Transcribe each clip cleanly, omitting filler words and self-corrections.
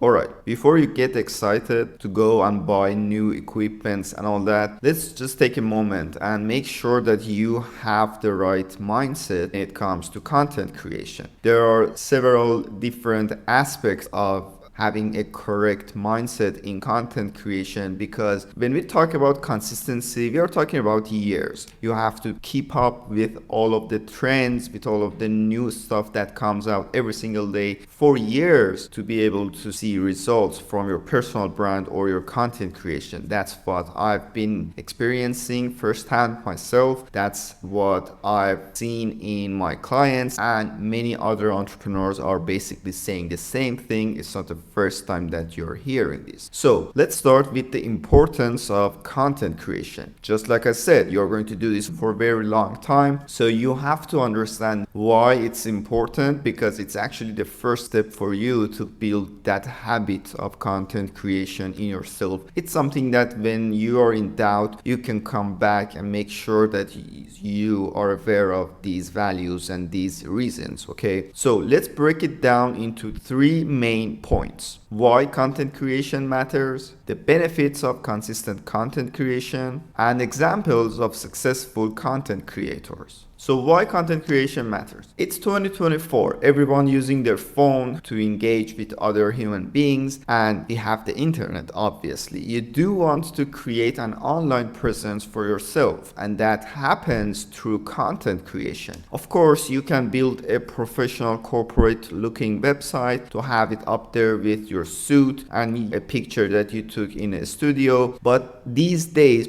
Alright, before you get excited to go and buy new equipments and all that, let's just take a moment and make sure that you have the right mindset when it comes to content creation. There are several different aspects of having a correct mindset in content creation, because when we talk about consistency, we are talking about years. You have to keep up with all of the trends, with all of the new stuff that comes out every single day for years to be able to see results from your personal brand or your content creation. That's what I've been experiencing firsthand myself. That's what I've seen in my clients, and many other entrepreneurs are basically saying the same thing. It's not the first time that you're hearing this. So let's start with the importance of content creation. Just like I said, you're going to do this for a very long time, so you have to understand why it's important, because it's actually the first step for you to build that habit of content creation in yourself. It's something that when you are in doubt, you can come back and make sure that you are aware of these values and these reasons. Okay, so let's break it down into 3 main points. Why content creation matters, the benefits of consistent content creation, and examples of successful content creators. So why content creation matters? It's 2024, everyone using their phone to engage with other human beings, and we have the internet, obviously. You do want to create an online presence for yourself, and that happens through content creation. Of course, you can build a professional corporate looking website to have it up there with your suit and a picture that you took in a studio, but these days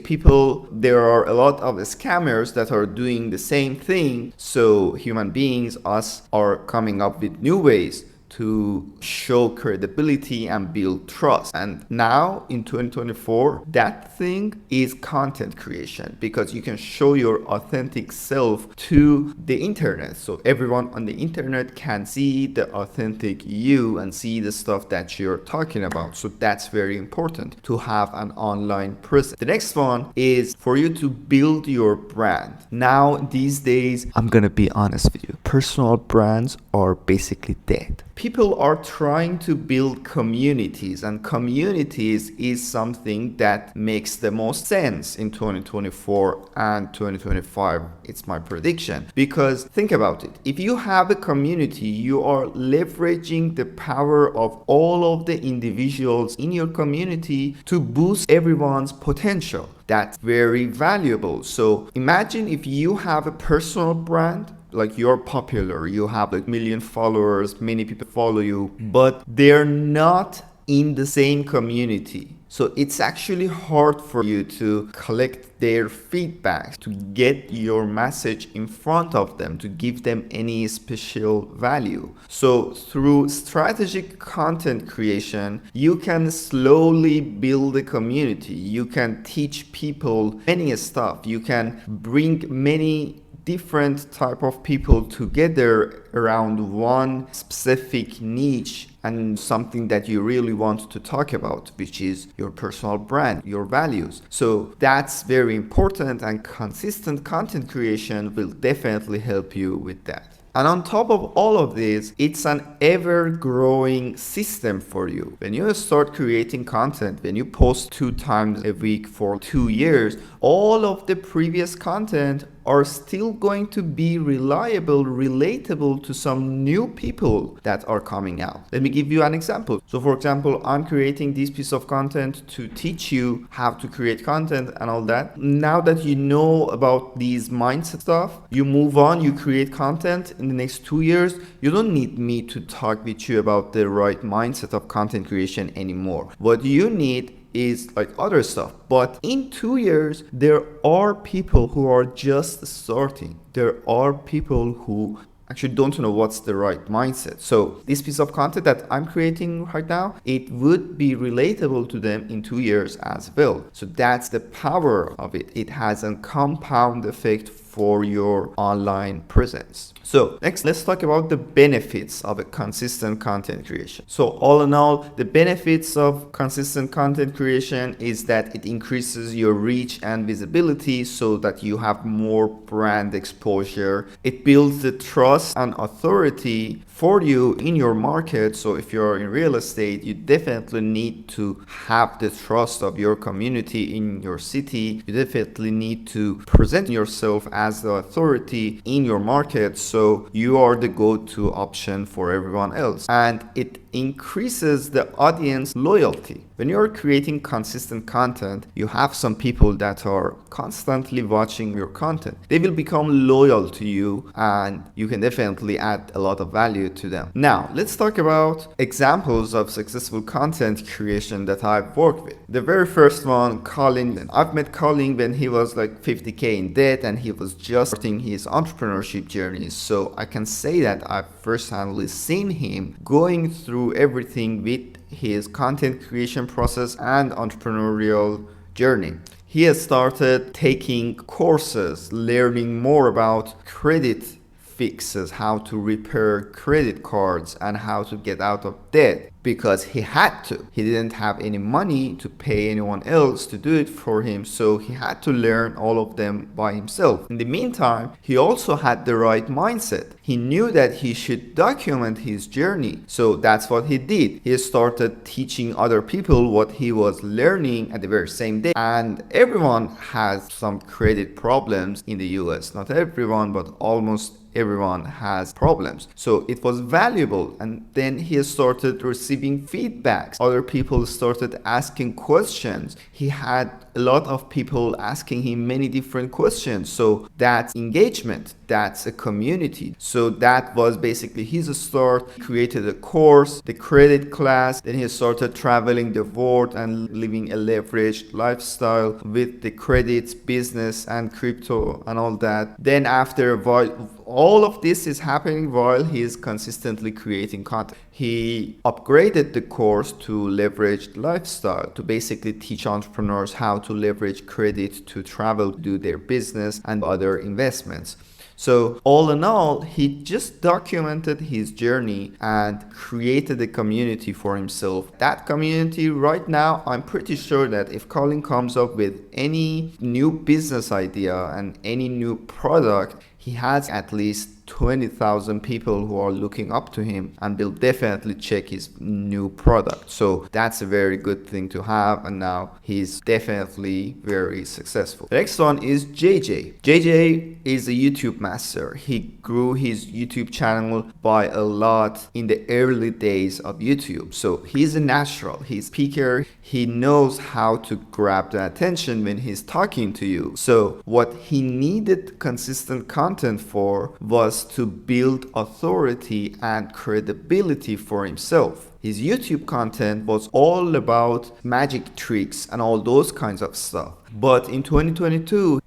there are a lot of scammers that are doing the same thing. So human beings, us, are coming up with new ways to show credibility and build trust. And now in 2024, that thing is content creation, because you can show your authentic self to the internet. So everyone on the internet can see the authentic you and see the stuff that you're talking about. So that's very important to have an online presence. The next one is for you to build your brand. Now, these days, I'm gonna be honest with you, personal brands are basically dead. People are trying to build communities, and communities is something that makes the most sense in 2024 and 2025. It's my prediction, because think about it. If you have a community, you are leveraging the power of all of the individuals in your community to boost everyone's potential. That's very valuable. So imagine if you have a personal brand, like you're popular, you have like 1 million followers, many people follow you, but they're not in the same community. So it's actually hard for you to collect their feedback, to get your message in front of them, to give them any special value. So through strategic content creation, you can slowly build a community. You can teach people many stuff. You can bring many different type of people together around one specific niche and something that you really want to talk about, which is your personal brand, your values. So that's very important, and consistent content creation will definitely help you with that. And on top of all of this, it's an ever-growing system for you. When you start creating content, when you post 2 times a week for 2 years, all of the previous content are still going to be reliable, relatable to some new people that are coming out. Let me give you an example. So for example, I'm creating this piece of content to teach you how to create content and all that. Now that you know about these mindset stuff, you move on, you create content in the next 2 years. You don't need me to talk with you about the right mindset of content creation anymore. What you need is like other stuff. But in 2 years, there are people who are just starting. There are people who actually don't know what's the right mindset. So this piece of content that I'm creating right now, it would be relatable to them in 2 years as well. So that's the power of it. It has a compound effect for your online presence. So next, let's talk about the benefits of a consistent content creation. So all in all, the benefits of consistent content creation is that it increases your reach and visibility so that you have more brand exposure. It builds the trust and authority for you in your market. So if you're in real estate, you definitely need to have the trust of your community in your city. You definitely need to present yourself as the authority in your market, so you are the go-to option for everyone else. And it increases the audience loyalty. When you're creating consistent content, you have some people that are constantly watching your content. They will become loyal to you, and you can definitely add a lot of value to them. Now, let's talk about examples of successful content creation that I've worked with. The very first one, Colin. I've met Colin when he was like 50K in debt and he was just starting his entrepreneurship journey. So I can say that I've firsthand seen him going through everything with his content creation process and entrepreneurial journey. He has started taking courses, learning more about credit fixes, how to repair credit cards, and how to get out of debt, because he had to. He didn't have any money to pay anyone else to do it for him, so he had to learn all of them by himself. In the meantime, he also had the right mindset. He knew that he should document his journey, so that's what he did. He started teaching other people what he was learning at the very same day. And everyone has some credit problems in the US. Not everyone, but almost everyone has problems. So it was valuable. And then he started receiving feedbacks. Other people started asking questions. He had a lot of people asking him many different questions. So that's engagement. That's a community. So that was basically his start. He created a course, the credit class. Then he started traveling the world and living a leveraged lifestyle with the credits, business, and crypto and all that. Then after a while, all of this is happening while he is consistently creating content. He upgraded the course to leveraged lifestyle to basically teach entrepreneurs how to leverage credit to travel, do their business, and other investments. So all in all, he just documented his journey and created a community for himself. That community right now, I'm pretty sure that if Colin comes up with any new business idea and any new product, he has at least 20,000 people who are looking up to him and will definitely check his new product. So that's a very good thing to have, and now he's definitely very successful. The next one is JayJay. JayJay is a YouTube master. He grew his YouTube channel by a lot in the early days of YouTube. So he's a natural, he's a speaker. He knows how to grab the attention when he's talking to you. So what he needed consistent content for was to build authority and credibility for himself. His YouTube content was all about magic tricks and all those kinds of stuff. But in 2022,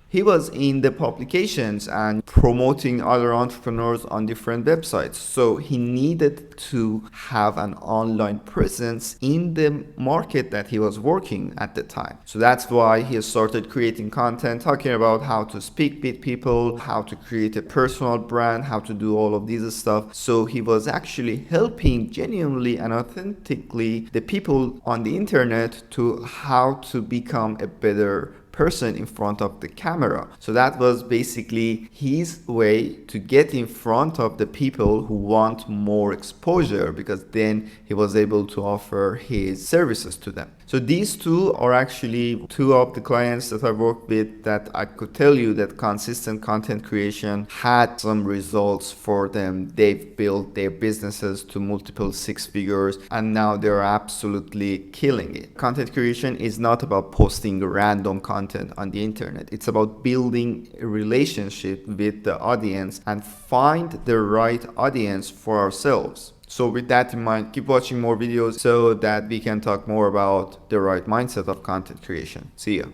he was in the publications and promoting other entrepreneurs on different websites. So he needed to have an online presence in the market that he was working at the time. So that's why he started creating content, talking about how to speak with people, how to create a personal brand, how to do all of these stuff. So he was actually helping genuinely and authentically the people on the internet to how to become a better person in front of the camera. So that was basically his way to get in front of the people who want more exposure, because then he was able to offer his services to them. So these two are actually two of the clients that I worked with that I could tell you that consistent content creation had some results for them. They've built their businesses to multiple six figures and now they're absolutely killing it. Content creation is not about posting random content on the internet. It's about building a relationship with the audience and find the right audience for ourselves. So with that in mind, keep watching more videos so that we can talk more about the right mindset of content creation. See ya.